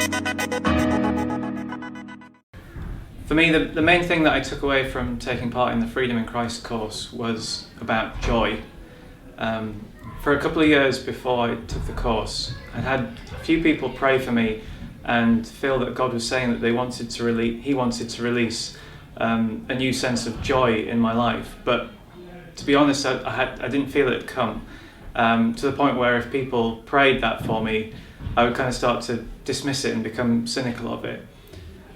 For me, the main thing that I took away from taking part in the Freedom in Christ course was about joy. For a couple of years before I took the course, I'd had a few people pray for me and feel that God was saying that He wanted to release a new sense of joy in my life. But to be honest, I didn't feel it come to the point where if people prayed that for me, I would kind of start to dismiss it and become cynical of it.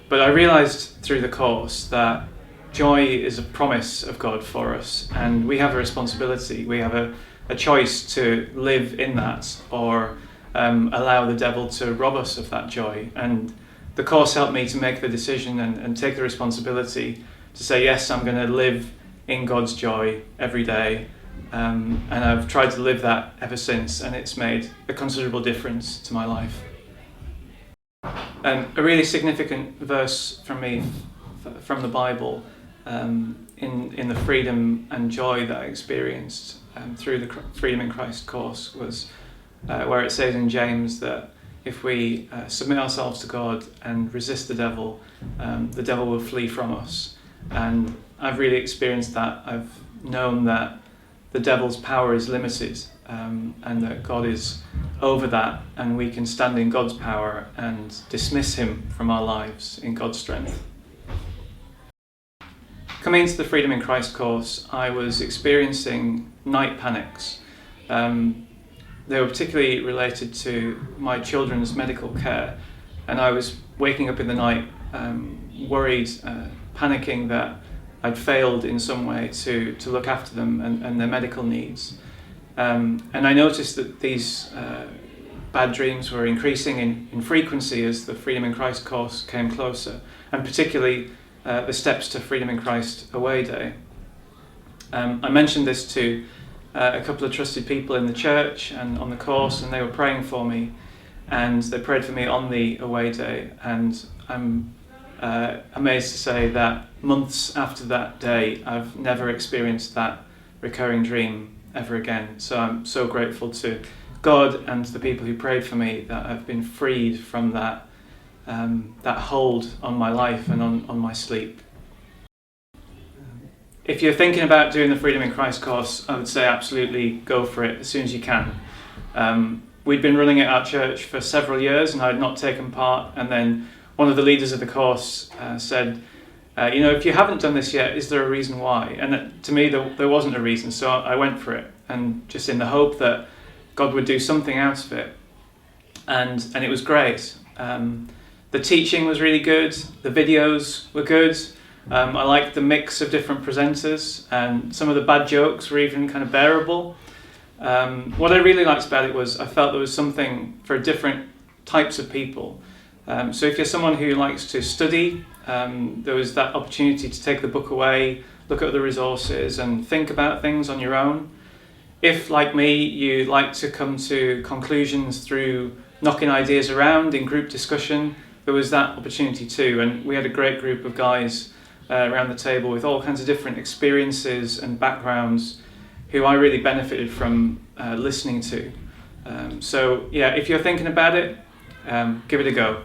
But I realised through the course that joy is a promise of God for us, and we have a responsibility. We have a choice to live in that or allow the devil to rob us of that joy. And the course helped me to make the decision and take the responsibility to say, yes, I'm going to live in God's joy every day. And I've tried to live that ever since, and it's made a considerable difference to my life. A really significant verse from me from the Bible in the freedom and joy that I experienced through the Freedom in Christ course was where it says in James that if we submit ourselves to God and resist the devil will flee from us. And I've really experienced that. I've known that the devil's power is limited, and that God is over that, and we can stand in God's power and dismiss him from our lives in God's strength. Coming into the Freedom in Christ course, I was experiencing night panics. They were particularly related to my children's medical care, and I was waking up in the night worried, panicking that I'd failed in some way to look after them and their medical needs. And I noticed that these bad dreams were increasing in frequency as the Freedom in Christ course came closer, and particularly the Steps to Freedom in Christ Away Day. I mentioned this to a couple of trusted people in the church and on the course, and they were praying for me, and they prayed for me on the away day, and I'm amazed to say that months after that day I've never experienced that recurring dream ever again. So I'm so grateful to God and the people who prayed for me that I've been freed from that hold on my life and on my sleep. If you're thinking about doing the Freedom in Christ course, I would say absolutely go for it as soon as you can. We'd been running at our church for several years and I had not taken part, and then one of the leaders of the course said, if you haven't done this yet, is there a reason why? And to me, there wasn't a reason, so I went for it, and just in the hope that God would do something out of it. And it was great. The teaching was really good, the videos were good. I liked the mix of different presenters, and some of the bad jokes were even kind of bearable. What I really liked about it was I felt there was something for different types of people. So if you're someone who likes to study, there was that opportunity to take the book away, look at the resources and think about things on your own. If, like me, you like to come to conclusions through knocking ideas around in group discussion, there was that opportunity too. And we had a great group of guys around the table with all kinds of different experiences and backgrounds who I really benefited from listening to. So if you're thinking about it, give it a go.